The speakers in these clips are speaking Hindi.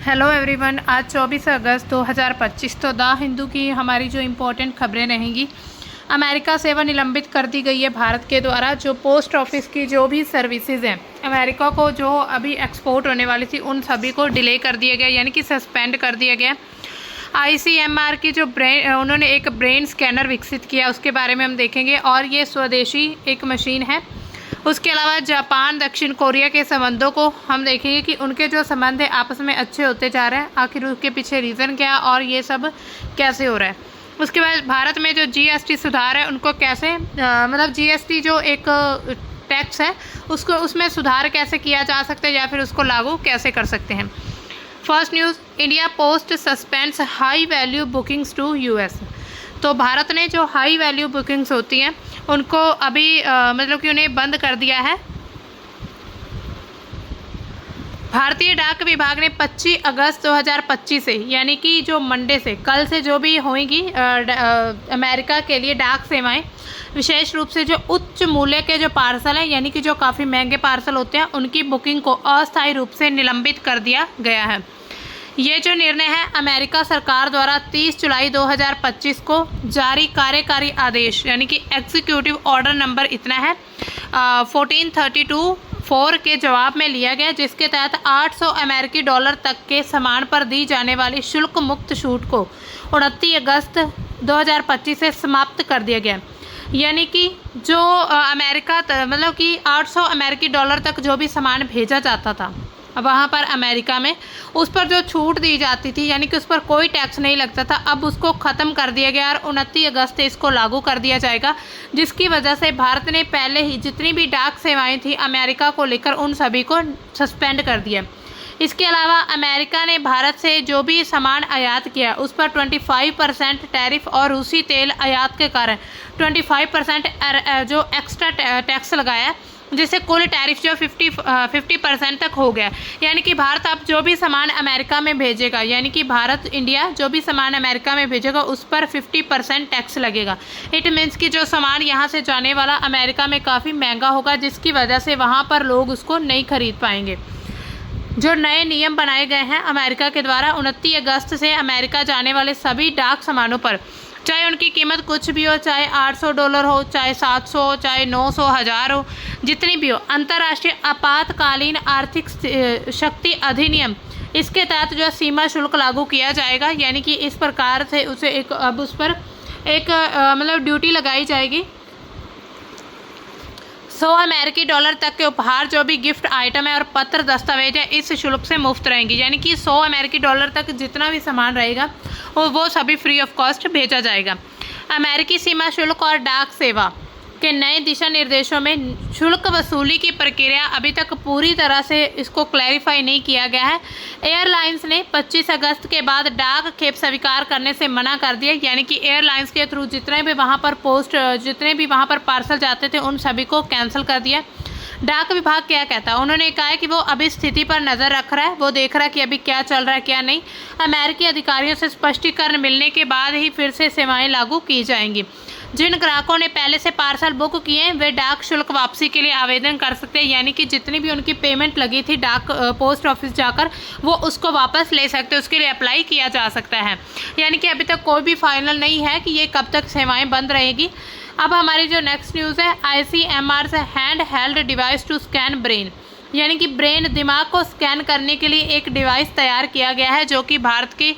हेलो एवरीवन, आज 24 अगस्त 2025 तो द हिंदू की हमारी जो इम्पोर्टेंट खबरें रहेंगी। अमेरिका सेवा निलंबित कर दी गई है भारत के द्वारा। जो पोस्ट ऑफिस की जो भी सर्विसेज हैं अमेरिका को जो अभी एक्सपोर्ट होने वाली थी उन सभी को डिले कर दिया गया, यानी कि सस्पेंड कर दिया गया। ICMR की जो उन्होंने एक ब्रेन स्कैनर विकसित किया उसके बारे में हम देखेंगे, और ये स्वदेशी एक मशीन है। उसके अलावा जापान दक्षिण कोरिया के संबंधों को हम देखेंगे कि उनके जो संबंध है आपस में अच्छे होते जा रहे हैं, आखिर उसके पीछे रीज़न क्या है और ये सब कैसे हो रहा है। उसके बाद भारत में जो GST सुधार है उनको कैसे मतलब GST जो एक टैक्स है उसको उसमें सुधार कैसे किया जा सकता है या फिर उसको लागू कैसे कर सकते हैं। First news, India Post suspends high value bookings to US। तो भारत ने जो हाई वैल्यू बुकिंग्स होती हैं उनको अभी मतलब कि उन्हें बंद कर दिया है। भारतीय डाक विभाग ने 25 अगस्त 2025 से, यानी कि जो मंडे से, कल से जो भी होंगी अमेरिका के लिए डाक सेवाएं, विशेष रूप से जो उच्च मूल्य के जो पार्सल हैं, यानी कि जो काफ़ी महंगे पार्सल होते हैं, उनकी बुकिंग को अस्थायी रूप से निलंबित कर दिया गया है। ये जो निर्णय है अमेरिका सरकार द्वारा 30 जुलाई 2025 को जारी कार्यकारी आदेश, यानी कि एग्जीक्यूटिव ऑर्डर नंबर इतना है 1432/4 के जवाब में लिया गया, जिसके तहत $800 तक के सामान पर दी जाने वाली शुल्क मुक्त छूट को 29 अगस्त 2025 से समाप्त कर दिया गया। यानी कि जो अमेरिका मतलब कि $800 तक जो भी सामान भेजा जाता था वहाँ पर अमेरिका में, उस पर जो छूट दी जाती थी, यानी कि उस पर कोई टैक्स नहीं लगता था, अब उसको ख़त्म कर दिया गया और 29 अगस्त से इसको लागू कर दिया जाएगा। जिसकी वजह से भारत ने पहले ही जितनी भी डाक सेवाएं थी अमेरिका को लेकर उन सभी को सस्पेंड कर दिया। इसके अलावा अमेरिका ने भारत से जो भी सामान आयात किया उस पर 25% टैरिफ और रूसी तेल आयात के कारण 25% जो एक्स्ट्रा टैक्स लगाया, जिससे कुल टैरिफ जो 50% तक हो गया। यानी कि भारत अब जो भी सामान अमेरिका में भेजेगा, यानी कि भारत इंडिया जो भी सामान अमेरिका में भेजेगा उस पर 50% टैक्स लगेगा। इट मीन्स कि जो सामान यहाँ से जाने वाला अमेरिका में काफ़ी महंगा होगा, जिसकी वजह से वहाँ पर लोग उसको नहीं खरीद पाएंगे। जो नए नियम बनाए गए हैं अमेरिका के द्वारा, 29 अगस्त से अमेरिका जाने वाले सभी डाक सामानों पर, चाहे उनकी कीमत कुछ भी हो, चाहे $800 हो, चाहे 700 हो, चाहे 900, 1000 हो, जितनी भी हो, अंतर्राष्ट्रीय आपातकालीन आर्थिक शक्ति अधिनियम इसके तहत जो सीमा शुल्क लागू किया जाएगा। यानी कि इस प्रकार से उसे एक अब उस पर एक मतलब ड्यूटी लगाई जाएगी। $100 तक के उपहार, जो भी गिफ्ट आइटम है और पत्र दस्तावेज है, इस शुल्क से मुफ्त रहेंगी। यानी कि $100 तक जितना भी सामान रहेगा वो सभी फ्री ऑफ कॉस्ट भेजा जाएगा। अमेरिकी सीमा शुल्क और डाक सेवा के नए दिशा निर्देशों में शुल्क वसूली की प्रक्रिया अभी तक पूरी तरह से इसको क्लैरिफाई नहीं किया गया है। एयरलाइंस ने 25 अगस्त के बाद डाक खेप स्वीकार करने से मना कर दिया, यानी कि एयरलाइंस के थ्रू जितने भी वहाँ पर पार्सल जाते थे उन सभी को कैंसिल कर दिया। डाक विभाग क्या कहता है, उन्होंने कहा है कि वो अभी स्थिति पर नज़र रख रहा है, वो देख रहा है कि अभी क्या चल रहा है क्या नहीं। अमेरिकी अधिकारियों से स्पष्टीकरण मिलने के बाद ही फिर से सेवाएं लागू की जाएंगी। जिन ग्राहकों ने पहले से पार्सल बुक किए हैं वे डाक शुल्क वापसी के लिए आवेदन कर सकते हैं, यानी कि जितनी भी उनकी पेमेंट लगी थी डाक पोस्ट ऑफिस जाकर वो उसको वापस ले सकते हैं, उसके लिए अप्लाई किया जा सकता है। यानी कि अभी तक कोई भी फाइनल नहीं है कि ये कब तक सेवाएं बंद रहेगी। अब हमारी जो नेक्स्ट न्यूज़ है, ICMR से hand held device to scan brain, यानी कि ब्रेन दिमाग को स्कैन करने के लिए एक डिवाइस तैयार किया गया है, जो कि भारत की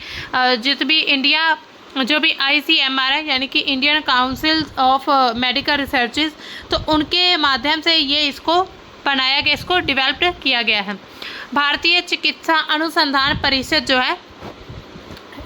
जो भी ICMR है, यानी कि Indian council of medical researches, तो उनके माध्यम से ये इसको बनाया गया, इसको डेवलप किया गया है। भारतीय चिकित्सा अनुसंधान परिषद जो है,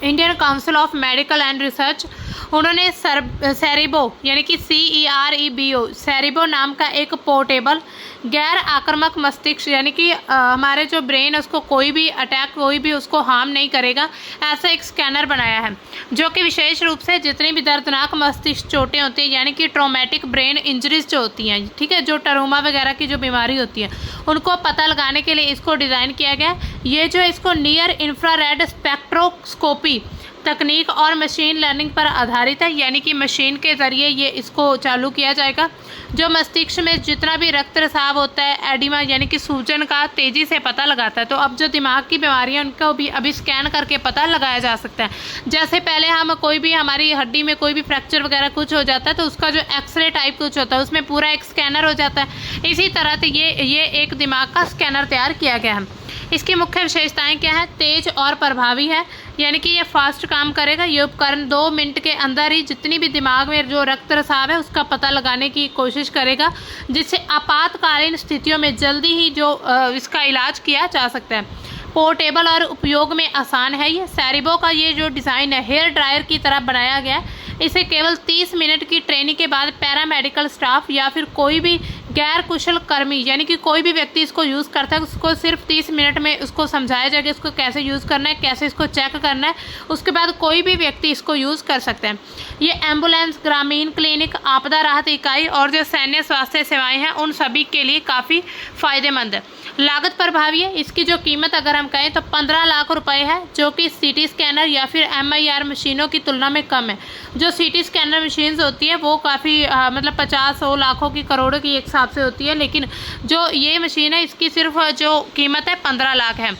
Indian council of medical and research, उन्होंने सेरिबो यानी कि CEREBO सेरिबो नाम का एक पोर्टेबल गैर आक्रामक मस्तिष्क, यानी कि हमारे जो ब्रेन है उसको कोई भी अटैक, कोई भी उसको हार्म नहीं करेगा, ऐसा एक स्कैनर बनाया है, जो कि विशेष रूप से जितनी भी दर्दनाक मस्तिष्क चोटें होती हैं, यानी कि ट्रोमेटिक ब्रेन इंजरीज जो होती हैं, ठीक है, जो ट्रोमा वगैरह की जो बीमारी होती है उनको पता लगाने के लिए इसको डिज़ाइन किया गया। ये जो इसको नियर इंफ्रारेड स्पेक्ट्रोस्कोपी तकनीक और मशीन लर्निंग पर आधारित है, यानी कि मशीन के ज़रिए ये इसको चालू किया जाएगा, जो मस्तिष्क में जितना भी रक्त रिसाव होता है, एडिमा यानी कि सूजन का तेज़ी से पता लगाता है। तो अब जो दिमाग की बीमारियां उनको भी अभी स्कैन करके पता लगाया जा सकता है। जैसे पहले हम कोई भी हमारी हड्डी में कोई भी फ्रैक्चर वगैरह कुछ हो जाता है तो उसका जो एक्सरे टाइप कुछ होता है उसमें पूरा एक स्कैनर हो जाता है। इसी तरह से ये एक दिमाग का स्कैनर तैयार किया गया है। इसकी मुख्य विशेषताएं क्या है? तेज और प्रभावी है, यानी कि ये फास्ट काम करेगा। ये उपकरण 2 मिनट के अंदर ही जितनी भी दिमाग में जो रक्त रिसाव है उसका पता लगाने की कोशिश करेगा, जिससे आपातकालीन स्थितियों में जल्दी ही जो इसका इलाज किया जा सकता है। पोर्टेबल और उपयोग में आसान है। ये सेरेब्रो का ये जो डिज़ाइन है हेयर ड्रायर की तरह बनाया गया है। इसे केवल 30 मिनट की ट्रेनिंग के बाद पैरामेडिकल स्टाफ या फिर कोई भी गैर कुशल कर्मी, यानी कि कोई भी व्यक्ति इसको यूज़ करता है, उसको सिर्फ 30 मिनट में उसको समझाया जाएगा इसको कैसे यूज़ करना है, कैसे इसको चेक करना है। उसके बाद कोई भी व्यक्ति इसको यूज़ कर सकता है। ये एम्बुलेंस, ग्रामीण क्लिनिक, आपदा राहत इकाई और जो सैन्य स्वास्थ्य सेवाएं हैं उन सभी के लिए काफ़ी फ़ायदेमंद है। लागत प्रभावी है। इसकी जो कीमत अगर हम कहें तो 15 लाख रुपए है, जो कि सीटी स्कैनर या फिर MIR मशीनों की तुलना में कम है। जो सीटी स्कैनर मशीन्स होती है वो काफ़ी मतलब 50-100 लाखों की, करोड़ों की एक हिसाब से होती है, लेकिन जो ये मशीन है इसकी सिर्फ जो कीमत है 15 लाख है।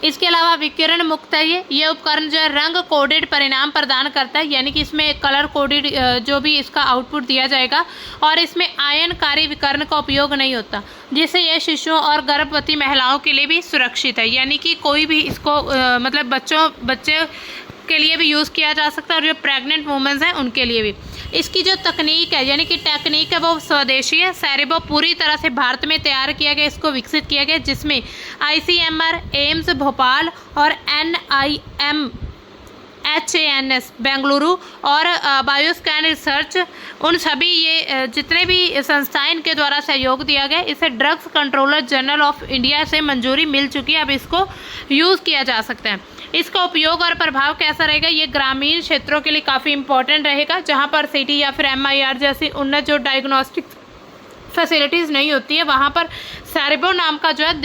इसके अलावा विकिरण मुक्त है। ये उपकरण जो है रंग कोडेड परिणाम प्रदान करता है, यानी कि इसमें कलर कोडेड जो भी इसका आउटपुट दिया जाएगा, और इसमें आयनकारी विकिरण का उपयोग नहीं होता, जिससे यह शिशुओं और गर्भवती महिलाओं के लिए भी सुरक्षित है। यानी कि कोई भी इसको मतलब बच्चे के लिए भी यूज़ किया जा सकता है और जो प्रेग्नेंट वुमेन्स हैं उनके लिए भी। इसकी जो तकनीक है यानी कि टेक्निक है वो स्वदेशी है। सेरेब्रो पूरी तरह से भारत में तैयार किया गया, इसको विकसित किया गया, जिसमें ICMR, एम्स भोपाल और NIMHANS बेंगलुरु और बायोस्कैन रिसर्च, उन सभी ये जितने भी संस्थाएं इनके द्वारा सहयोग दिया गया। इसे drugs controller general of India से मंजूरी मिल चुकी है, अब इसको यूज़ किया जा सकता है। इसका उपयोग और प्रभाव कैसा रहेगा? ये ग्रामीण क्षेत्रों के लिए काफ़ी इंपॉर्टेंट रहेगा, जहाँ पर सिटी या फिर MIR जैसी उन्नत जो डायग्नोस्टिक फैसिलिटीज़ नहीं होती है, वहाँ पर सेरेब्रो नाम का जो है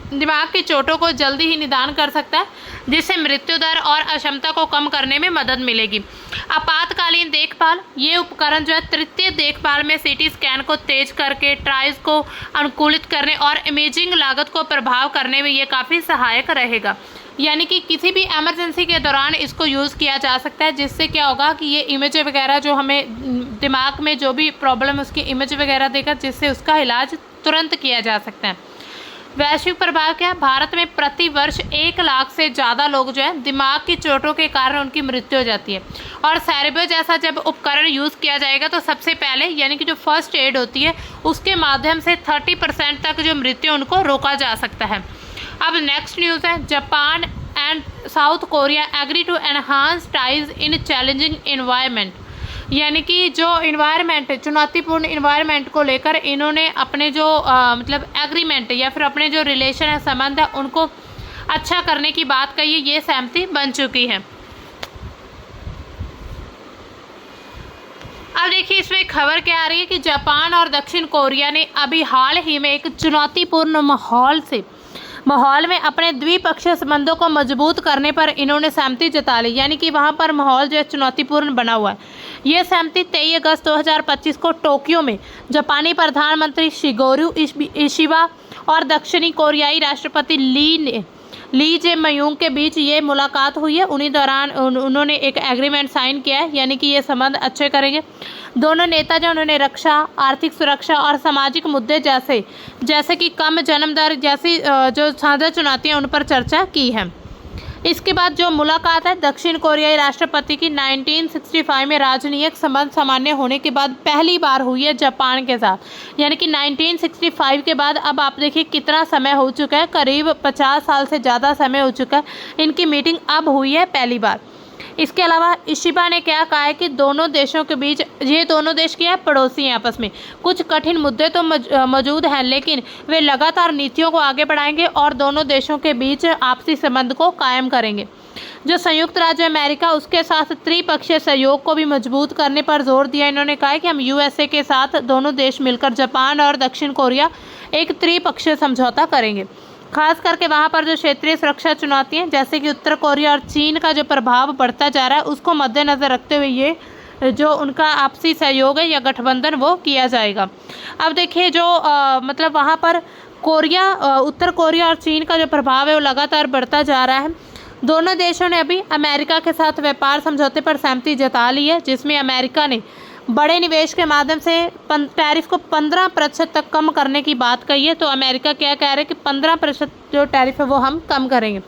दिमाग की चोटों को जल्दी ही निदान कर सकता है, जिससे मृत्यु दर और अक्षमता को कम करने में मदद मिलेगी। आपातकालीन देखभाल, ये उपकरण जो है तृतीय देखभाल में CT स्कैन को तेज करके ट्रायल्स को अनुकूलित करने और इमेजिंग लागत को प्रभाव करने में ये काफ़ी सहायक रहेगा। यानी कि किसी भी इमरजेंसी के दौरान इसको यूज़ किया जा सकता है, जिससे क्या होगा कि ये इमेज वगैरह जो हमें दिमाग में जो भी प्रॉब्लम उसकी इमेज वगैरह देगा, जिससे उसका इलाज तुरंत किया जा सकता है। वैश्विक प्रभाव क्या है? भारत में प्रति वर्ष 1 लाख से ज़्यादा लोग जो है दिमाग की चोटों के कारण उनकी मृत्यु हो जाती है, और सेरेब्रो जैसा जब उपकरण यूज़ किया जाएगा तो सबसे पहले यानी कि जो फर्स्ट एड होती है उसके माध्यम से 30% तक जो मृत्यु उनको रोका जा सकता है। अब नेक्स्ट न्यूज़ है, Japan and South Korea agree to enhance ties in challenging environment, यानी कि जो इन्वायरमेंट, चुनौतीपूर्ण इन्वायरमेंट को लेकर इन्होंने अपने जो मतलब एग्रीमेंट या फिर अपने जो रिलेशन है, संबंध है, उनको अच्छा करने की बात कही है। ये सहमति बन चुकी है। अब देखिए इसमें खबर क्या आ रही है कि जापान और दक्षिण कोरिया ने अभी हाल ही में एक चुनौतीपूर्ण माहौल में अपने द्विपक्षीय संबंधों को मजबूत करने पर इन्होंने सहमति जता ली, यानी कि वहाँ पर माहौल जो है चुनौतीपूर्ण बना हुआ है। ये सहमति 23 अगस्त 2025 को टोक्यो में जापानी प्रधानमंत्री शिगेरू इशिबा और दक्षिणी कोरियाई राष्ट्रपति ली जे मयूंग के बीच ये मुलाकात हुई है। उन्हीं दौरान उन्होंने एक एग्रीमेंट साइन किया है, यानी कि ये संबंध अच्छे करेंगे। दोनों नेता जो उन्होंने रक्षा, आर्थिक सुरक्षा और सामाजिक मुद्दे जैसे कि कम जन्म दर जैसी जो साझा चुनौतियां उन पर चर्चा की है। इसके बाद जो मुलाकात है दक्षिण कोरियाई राष्ट्रपति की 1965 में राजनीतिक संबंध सामान्य होने के बाद पहली बार हुई है जापान के साथ, यानी कि 1965 के बाद अब आप देखिए कितना समय हो चुका है, करीब 50 साल से ज़्यादा समय हो चुका है। इनकी मीटिंग अब हुई है पहली बार। इसके अलावा इशिबा ने क्या कहा है कि दोनों देशों के बीच, ये दोनों देश क्या है, पड़ोसी हैं आपस में, कुछ कठिन मुद्दे तो मौजूद हैं, लेकिन वे लगातार नीतियों को आगे बढ़ाएंगे और दोनों देशों के बीच आपसी संबंध को कायम करेंगे। जो संयुक्त राज्य अमेरिका, उसके साथ त्रिपक्षीय सहयोग को भी मजबूत करने पर जोर दिया। इन्होंने कहा है कि हम USA के साथ दोनों देश मिलकर जापान और दक्षिण कोरिया एक त्रिपक्षीय समझौता करेंगे। खास करके वहाँ पर जो क्षेत्रीय सुरक्षा चुनौतियाँ जैसे कि उत्तर कोरिया और चीन का जो प्रभाव बढ़ता जा रहा है उसको मद्देनज़र रखते हुए ये जो उनका आपसी सहयोग है या गठबंधन वो किया जाएगा। अब देखिए जो मतलब वहाँ पर उत्तर कोरिया और चीन का जो प्रभाव है वो लगातार बढ़ता जा रहा है। दोनों देशों ने अभी अमेरिका के साथ व्यापार समझौते पर सहमति जता ली है, जिसमें अमेरिका ने बड़े निवेश के माध्यम से टैरिफ को 15% तक कम करने की बात कही है। तो अमेरिका क्या कह रहे हैं कि 15% जो टैरिफ है वो हम कम करेंगे।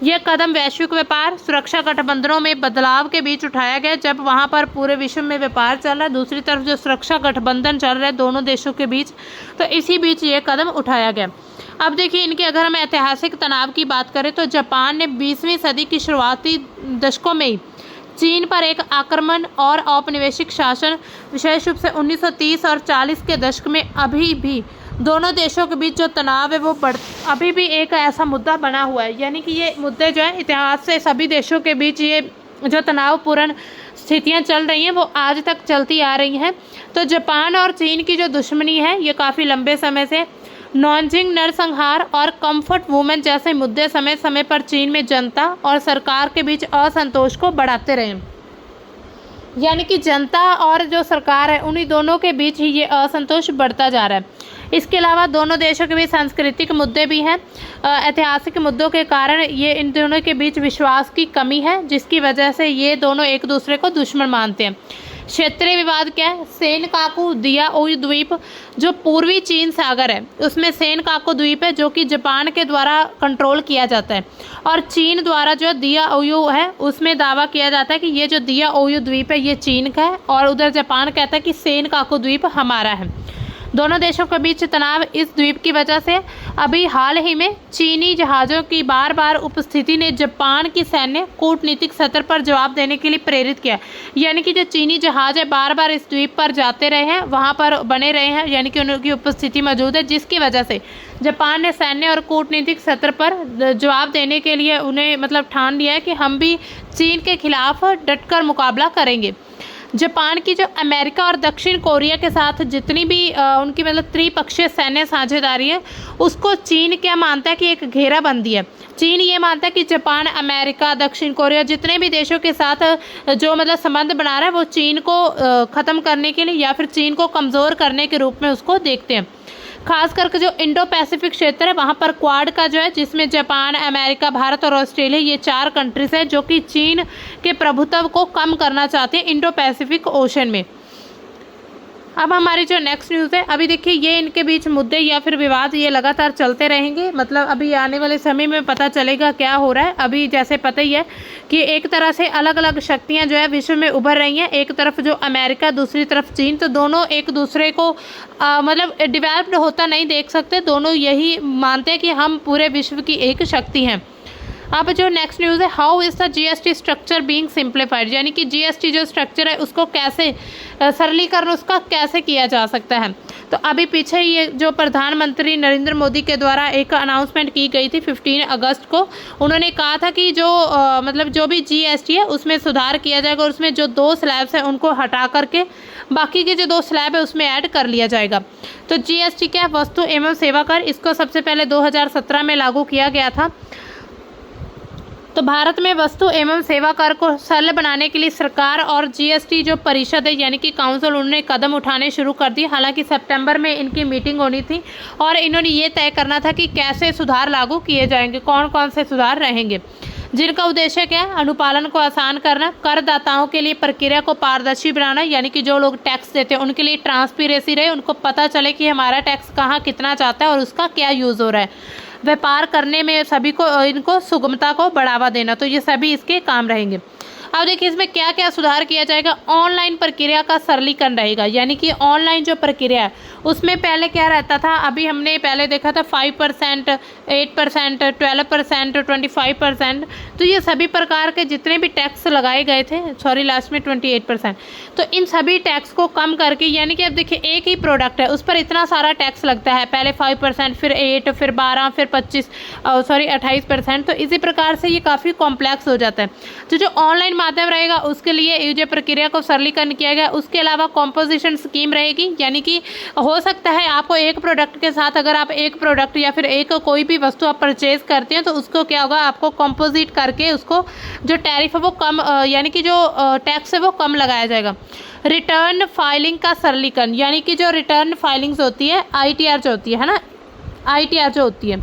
यह कदम वैश्विक व्यापार सुरक्षा गठबंधनों में बदलाव के बीच उठाया गया, जब वहां पर पूरे विश्व में व्यापार चल रहा है, दूसरी तरफ जो सुरक्षा गठबंधन चल रहा है दोनों देशों के बीच, तो इसी बीच ये कदम उठाया गया। अब देखिए इनके अगर हम ऐतिहासिक तनाव की बात करें तो जापान ने 20वीं सदी की शुरुआती दशकों में ही चीन पर एक आक्रमण और औपनिवेशिक शासन विशेष रूप से 1930 और 40 के दशक में अभी भी दोनों देशों के बीच जो तनाव है वो अभी भी एक ऐसा मुद्दा बना हुआ है। यानी कि ये मुद्दे जो है इतिहास से सभी देशों के बीच ये जो तनावपूर्ण स्थितियां चल रही हैं वो आज तक चलती आ रही हैं। तो जापान और चीन की जो दुश्मनी है ये काफ़ी लंबे समय से नॉनजिंग नरसंहार और कंफर्ट वुमेन जैसे मुद्दे समय समय पर चीन में जनता और सरकार के बीच असंतोष को बढ़ाते रहे। यानी कि जनता और जो सरकार है उन्हीं दोनों के बीच ही ये असंतोष बढ़ता जा रहा है। इसके अलावा दोनों देशों के बीच सांस्कृतिक मुद्दे भी हैं। ऐतिहासिक मुद्दों के कारण ये इन दोनों के बीच विश्वास की कमी है, जिसकी वजह से ये दोनों एक दूसरे को दुश्मन मानते हैं। क्षेत्रीय विवाद क्या है? सेनकाकू दियाओयू द्वीप जो पूर्वी चीन सागर है उसमें सेनकाकू द्वीप है जो कि जापान के द्वारा कंट्रोल किया जाता है, और चीन द्वारा जो दियाओयू है उसमें दावा किया जाता है कि ये जो दियाओयू द्वीप है ये चीन का है, और उधर जापान कहता है कि सेनकाकू द्वीप हमारा है। दोनों देशों के बीच तनाव इस द्वीप की वजह से अभी हाल ही में चीनी जहाज़ों की बार बार उपस्थिति ने जापान की सैन्य कूटनीतिक सत्र पर जवाब देने के लिए प्रेरित किया। यानी कि जो चीनी जहाज़ है बार बार इस द्वीप पर जाते रहे हैं, वहां पर बने रहे हैं, यानी कि उनकी उपस्थिति मौजूद है, जिसकी वजह से जापान ने सैन्य और कूटनीतिक सत्र पर जवाब देने के लिए उन्हें मतलब ठान लिया है कि हम भी चीन के खिलाफ डटकर मुकाबला करेंगे। जापान की जो अमेरिका और दक्षिण कोरिया के साथ जितनी भी उनकी मतलब त्रिपक्षीय सैन्य साझेदारी है उसको चीन क्या मानता है कि एक घेराबंदी है। चीन ये मानता है कि जापान, अमेरिका, दक्षिण कोरिया जितने भी देशों के साथ जो मतलब संबंध बना रहा है वो चीन को ख़त्म करने के लिए या फिर चीन को कमज़ोर करने के रूप में उसको देखते हैं। खास करके जो इंडो पैसिफिक क्षेत्र है वहाँ पर क्वाड का जो है जिसमें जापान, अमेरिका, भारत और ऑस्ट्रेलिया ये 4 कंट्रीज हैं जो कि चीन के प्रभुत्व को कम करना चाहते हैं इंडो पैसिफिक ओशन में। अब हमारी जो नेक्स्ट न्यूज़ है, अभी देखिए ये इनके बीच मुद्दे या फिर विवाद ये लगातार चलते रहेंगे। मतलब अभी आने वाले समय में पता चलेगा क्या हो रहा है। अभी जैसे पता ही है कि एक तरह से अलग अलग शक्तियां जो है विश्व में उभर रही हैं, एक तरफ जो अमेरिका, दूसरी तरफ चीन, तो दोनों एक दूसरे को मतलब डिवेल्प्ड होता नहीं देख सकते। दोनों यही मानते हैं कि हम पूरे विश्व की एक शक्ति हैं। अब जो नेक्स्ट न्यूज़ है, how is the GST structure being simplified, यानी कि जीएसटी जो स्ट्रक्चर है उसको कैसे सरलीकरण उसका कैसे किया जा सकता है। तो अभी पीछे ये जो प्रधानमंत्री नरेंद्र मोदी के द्वारा एक अनाउंसमेंट की गई थी 15 अगस्त को, उन्होंने कहा था कि जो मतलब जो भी जीएसटी है उसमें सुधार किया जाएगा और उसमें जो 2 स्लैब्स हैं उनको हटा करके बाकी के जो 2 स्लैब है उसमें ऐड कर लिया जाएगा। तो जीएसटी क्या है? वस्तु एवं सेवा कर, इसको सबसे पहले 2017 में लागू किया गया था। तो भारत में वस्तु एवं सेवा कर को सरल बनाने के लिए सरकार और जीएसटी जो परिषद है यानी कि काउंसिल, उन्होंने कदम उठाने शुरू कर दिए। हालांकि सितंबर में इनकी मीटिंग होनी थी और इन्होंने ये तय करना था कि कैसे सुधार लागू किए जाएंगे, कौन कौन से सुधार रहेंगे, जिनका उद्देश्य क्या है? अनुपालन को आसान करना, करदाताओं के लिए प्रक्रिया को पारदर्शी बनाना, यानी कि जो लोग टैक्स देते हैं उनके लिए ट्रांसपेरेंसी रहे, उनको पता चले कि हमारा टैक्स कहाँ कितना जाता है और उसका क्या यूज़ हो रहा है। व्यापार करने में सभी को इनको सुगमता को बढ़ावा देना, तो ये सभी इसके काम रहेंगे। अब देखिए इसमें क्या क्या सुधार किया जाएगा। ऑनलाइन प्रक्रिया का सरलीकरण रहेगा, यानी कि ऑनलाइन जो प्रक्रिया है उसमें पहले क्या रहता था, अभी हमने पहले देखा था 5%, 8%, 12%, 25%, तो ये सभी प्रकार के जितने भी टैक्स लगाए गए थे, सॉरी लास्ट में 28%, तो इन सभी टैक्स को कम करके, यानी कि अब देखिए एक ही प्रोडक्ट है उस पर इतना सारा टैक्स लगता है, पहले 5%, फिर 8, फिर 12, फिर 28%, तो इसी प्रकार से ये काफ़ी कॉम्प्लेक्स हो जाता है। तो जो ऑनलाइन माध्यम रहेगा, उसके लिए ये जो प्रक्रिया को सरलीकरण किया गया। उसके अलावा कॉम्पोजिशन स्कीम रहेगी, यानी कि हो सकता है आपको एक प्रोडक्ट के साथ, अगर आप एक प्रोडक्ट या फिर एक कोई भी वस्तु आप परचेज करते हैं तो उसको क्या होगा, आपको कॉम्पोजिट करके उसको जो टैरिफ है वो कम, यानी कि जो टैक्स है वो कम लगाया जाएगा। रिटर्न फाइलिंग का सरलीकरण, यानी कि जो रिटर्न फाइलिंग्स होती है, ITR जो होती है ना, ITR जो होती है,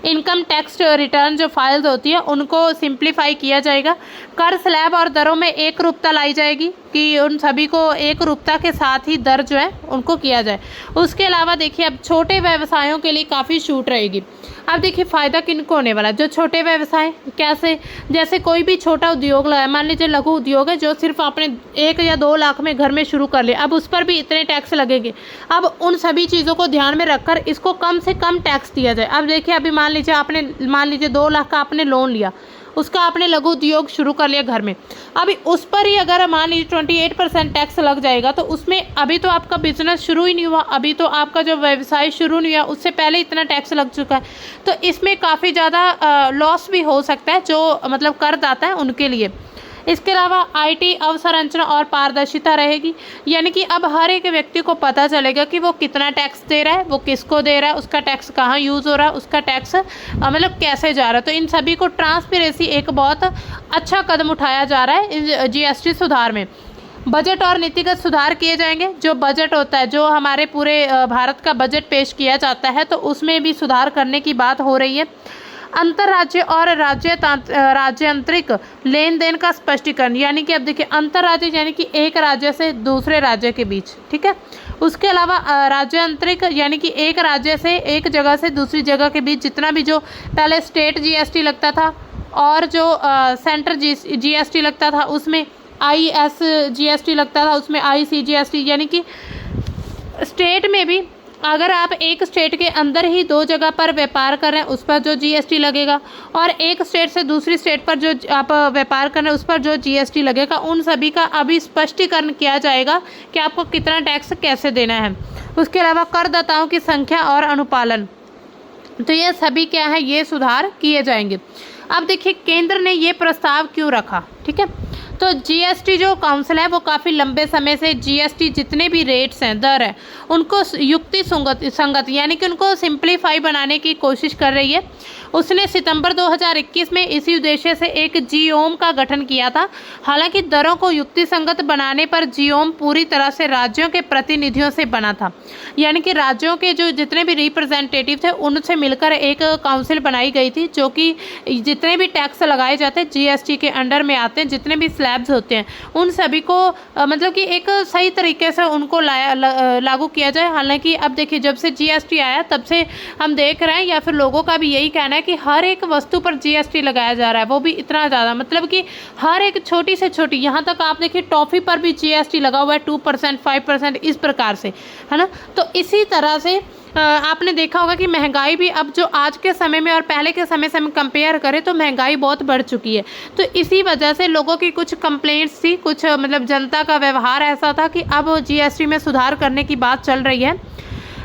इनकम टैक्स रिटर्न जो फाइल्स होती है उनको सिंप्लीफाई किया जाएगा। कर स्लैब और दरों में एक रूपता लाई जाएगी कि उन सभी को एक रूपता के साथ ही दर जो है उनको किया जाए। उसके अलावा देखिए अब छोटे व्यवसायों के लिए काफ़ी छूट रहेगी। अब देखिए फ़ायदा किनको होने वाला है, जो छोटे व्यवसाय, कैसे, जैसे कोई भी छोटा उद्योग लगाए, मान लीजिए लघु उद्योग है जो सिर्फ आपने 1 या 2 लाख में घर में शुरू कर लिया, अब उस पर भी इतने टैक्स लगेंगे। अब उन सभी चीज़ों को ध्यान में रखकर इसको कम से कम टैक्स दिया जाए। अब देखिए अभी मान लीजिए 2 लाख का आपने लोन लिया, उसका आपने लघु उद्योग शुरू कर लिया घर में, अभी उस पर ही अगर मान लीजिए 28% टैक्स लग जाएगा तो उसमें अभी तो आपका बिजनेस शुरू ही नहीं हुआ, अभी तो आपका जो व्यवसाय शुरू नहीं हुआ, उससे पहले इतना टैक्स लग चुका है। तो इसमें काफ़ी ज़्यादा लॉस भी हो सकता है जो मतलब करदाता है उनके लिए। इसके अलावा IT अवसंरचना और पारदर्शिता रहेगी, यानी कि अब हर एक व्यक्ति को पता चलेगा कि वो कितना टैक्स दे रहा है, वो किसको दे रहा है, उसका टैक्स कहाँ यूज़ हो रहा है, उसका टैक्स मतलब कैसे जा रहा है। तो इन सभी को ट्रांसपेरेंसी एक बहुत अच्छा कदम उठाया जा रहा है GST सुधार में। बजट और नीतिगत सुधार किए जाएंगे। जो बजट होता है, जो हमारे पूरे भारत का बजट पेश किया जाता है, तो उसमें भी सुधार करने की बात हो रही है। अंतर्राज्य और राज्यांतरिक लेन देन का स्पष्टीकरण, यानी कि अब देखिए अंतर्राज्य यानी कि एक राज्य से दूसरे राज्य के बीच, ठीक है। उसके अलावा राज्यांतरिक यानी कि एक राज्य से, एक जगह से दूसरी जगह के बीच जितना भी जो पहले स्टेट GST लगता था और जो सेंटर GST लगता था, उसमें IS GST लगता था, उसमें IC GST, यानी कि स्टेट में भी अगर आप एक स्टेट के अंदर ही 2 जगह पर व्यापार कर रहे हैं उस पर जो GST लगेगा, और एक स्टेट से दूसरी स्टेट पर जो आप व्यापार कर रहे हैं उस पर जो GST लगेगा, उन सभी का अभी स्पष्टीकरण किया जाएगा कि आपको कितना टैक्स कैसे देना है। उसके अलावा करदाताओं की संख्या और अनुपालन, तो ये सभी क्या है, ये सुधार किए जाएंगे। अब देखिए केंद्र ने ये प्रस्ताव क्यों रखा, ठीक है। तो GST जो काउंसिल है वो काफ़ी लंबे समय से GST जितने भी रेट्स हैं, दर है, उनको युक्ति संगत यानी कि उनको सिंप्लीफाई बनाने की कोशिश कर रही है। उसने सितंबर 2021 में इसी उद्देश्य से एक GOM का गठन किया था। हालांकि दरों को युक्ति संगत बनाने पर GOM पूरी तरह से राज्यों के प्रतिनिधियों से बना था, यानी कि राज्यों के जो जितने भी रिप्रेजेंटेटिव थे उनसे मिलकर एक काउंसिल बनाई गई थी, जो कि जितने भी टैक्स लगाए जाते हैं GST के अंडर में आते हैं, जितने भी स्लैब्स होते हैं उन सभी को मतलब कि एक सही तरीके से उनको लागू किया जाए। हालांकि अब देखिए जब से GST आया तब से हम देख रहे हैं, या फिर लोगों का भी यही कहना है कि हर एक वस्तु पर GST लगाया जा रहा है, वो भी इतना ज़्यादा, मतलब कि हर एक छोटी से छोटी, यहाँ तक आप देखिए टॉफ़ी पर भी GST लगा हुआ है 2%, 5%, इस प्रकार से, है ना। तो इसी तरह से आपने देखा होगा कि महंगाई भी अब जो आज के समय में और पहले के समय से हम कंपेयर करें तो महंगाई बहुत बढ़ चुकी है। तो इसी वजह से लोगों की कुछ कंप्लेंट्स थी, कुछ मतलब जनता का व्यवहार ऐसा था कि अब GST में सुधार करने की बात चल रही है।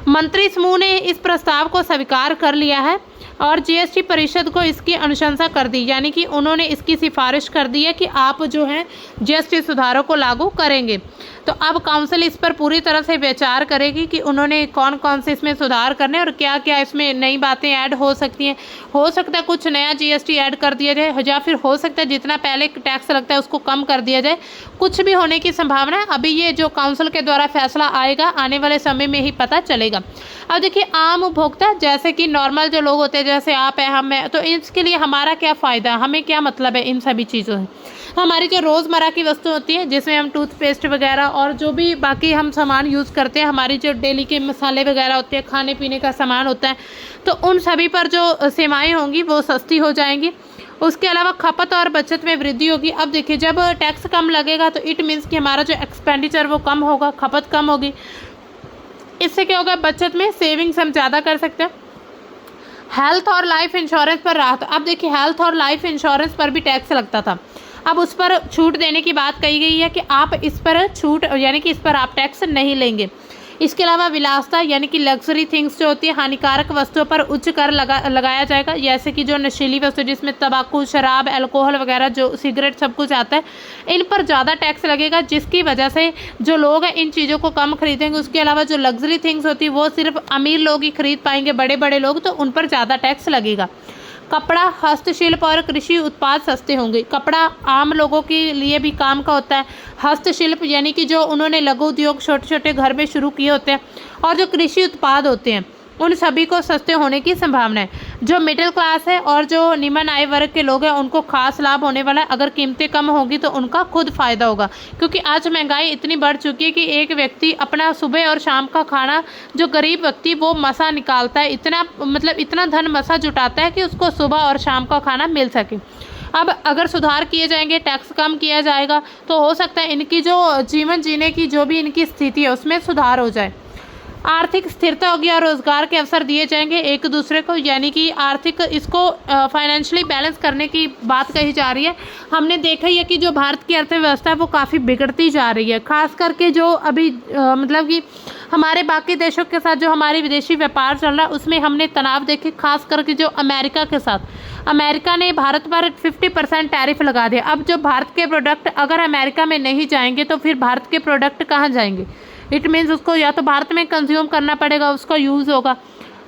मंत्री समूह ने इस प्रस्ताव को स्वीकार कर लिया है और GST परिषद को इसकी अनुशंसा कर दी, यानी कि उन्होंने इसकी सिफारिश कर दी है कि आप जो है GST सुधारों को लागू करेंगे। तो अब काउंसिल इस पर पूरी तरह से विचार करेगी कि उन्होंने कौन कौन से इसमें सुधार करने और क्या क्या इसमें नई बातें ऐड हो सकती हैं। हो सकता है कुछ नया GST ऐड कर दिया जाए, या फिर हो सकता है जितना पहले टैक्स लगता है उसको कम कर दिया जाए, कुछ भी होने की संभावना है। अभी ये जो काउंसिल के द्वारा फैसला आएगा आने वाले समय में ही पता चलेगा। अब देखिए आम उपभोक्ता जैसे कि नॉर्मल जो लोग होते हैं, जैसे आप हैं, हम हैं, तो इसके लिए हमारा क्या फ़ायदा, हमें क्या मतलब है इन सभी चीज़ों से। हमारी जो रोज़मर्रा की वस्तु होती है जिसमें हम टूथपेस्ट वगैरह और जो भी बाकी हम सामान यूज़ करते हैं, हमारी जो डेली के मसाले वगैरह होते हैं, खाने पीने का सामान होता है, तो उन सभी पर जो सेवाएं होंगी वो सस्ती हो जाएंगी। उसके अलावा खपत और बचत में वृद्धि होगी। अब देखिए जब टैक्स कम लगेगा तो इट मीन्स कि हमारा जो एक्सपेंडिचर वो कम होगा, खपत कम होगी। इससे क्या होगा, बचत में सेविंग्स हम ज़्यादा कर सकते हैं। हेल्थ और लाइफ इंश्योरेंस पर राहत। अब देखिए हेल्थ और लाइफ इंश्योरेंस पर भी टैक्स लगता था, अब उस पर छूट देने की बात कही गई है कि आप इस पर छूट यानी कि इस पर आप टैक्स नहीं लेंगे। इसके अलावा विलासिता यानी कि लग्जरी थिंग्स जो होती है, हानिकारक वस्तुओं पर उच्च कर लगाया जाएगा, जैसे कि जो नशीली वस्तु जिसमें तंबाकू, शराब, अल्कोहल वगैरह, जो सिगरेट सब कुछ आता है, इन पर ज़्यादा टैक्स लगेगा, जिसकी वजह से जो लोग हैं इन चीज़ों को कम खरीदेंगे। उसके अलावा जो लग्जरी थिंग्स होती है वो सिर्फ अमीर लोग ही खरीद पाएंगे, बड़े बड़े लोग, तो उन पर ज़्यादा टैक्स लगेगा। कपड़ा, हस्तशिल्प और कृषि उत्पाद सस्ते होंगे। कपड़ा आम लोगों के लिए भी काम का होता है। हस्तशिल्प यानी कि जो उन्होंने लघु उद्योग छोटे छोटे घर में शुरू किए होते हैं, और जो कृषि उत्पाद होते हैं उन सभी को सस्ते होने की संभावना है। जो मिडिल क्लास है और जो निम्न आय वर्ग के लोग हैं उनको खास लाभ होने वाला है। अगर कीमतें कम होगी तो उनका खुद फायदा होगा, क्योंकि आज महंगाई इतनी बढ़ चुकी है कि एक व्यक्ति अपना सुबह और शाम का खाना, जो गरीब व्यक्ति वो मसा निकालता है, इतना धन मसा जुटाता है कि उसको सुबह और शाम का खाना मिल सके। अब अगर सुधार किए जाएंगे, टैक्स कम किया जाएगा, तो हो सकता है इनकी जो जीवन जीने की जो भी इनकी स्थिति है उसमें सुधार हो जाए। आर्थिक स्थिरता होगी और रोजगार के अवसर दिए जाएंगे एक दूसरे को, यानी कि आर्थिक इसको फाइनेंशियली बैलेंस करने की बात कही जा रही है। हमने देखा ही है कि जो भारत की अर्थव्यवस्था है वो काफ़ी बिगड़ती जा रही है, खास करके जो अभी कि हमारे बाकी देशों के साथ जो हमारी विदेशी व्यापार चल रहा है उसमें हमने तनाव देखे, खास करके जो अमेरिका के साथ। अमेरिका ने भारत पर 50% टैरिफ लगा दिया। अब जो भारत के प्रोडक्ट अगर अमेरिका में नहीं जाएंगे तो फिर भारत के प्रोडक्ट कहाँ जाएंगे? इट मीन्स उसको या तो भारत में कंज्यूम करना पड़ेगा, उसका यूज़ होगा,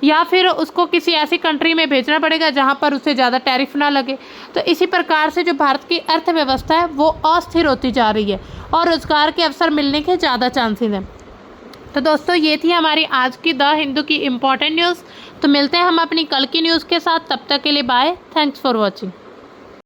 या फिर उसको किसी ऐसी कंट्री में भेजना पड़ेगा जहाँ पर उससे ज़्यादा टैरिफ ना लगे। तो इसी प्रकार से जो भारत की अर्थव्यवस्था है वो अस्थिर होती जा रही है और रोजगार के अवसर मिलने के ज़्यादा चांसेस हैं। तो दोस्तों ये थी हमारी आज की द हिंदू की इम्पोर्टेंट न्यूज़। तो मिलते हैं हम अपनी कल की न्यूज़ के साथ, तब तक के लिए बाय, थैंक्स फॉर वॉचिंग।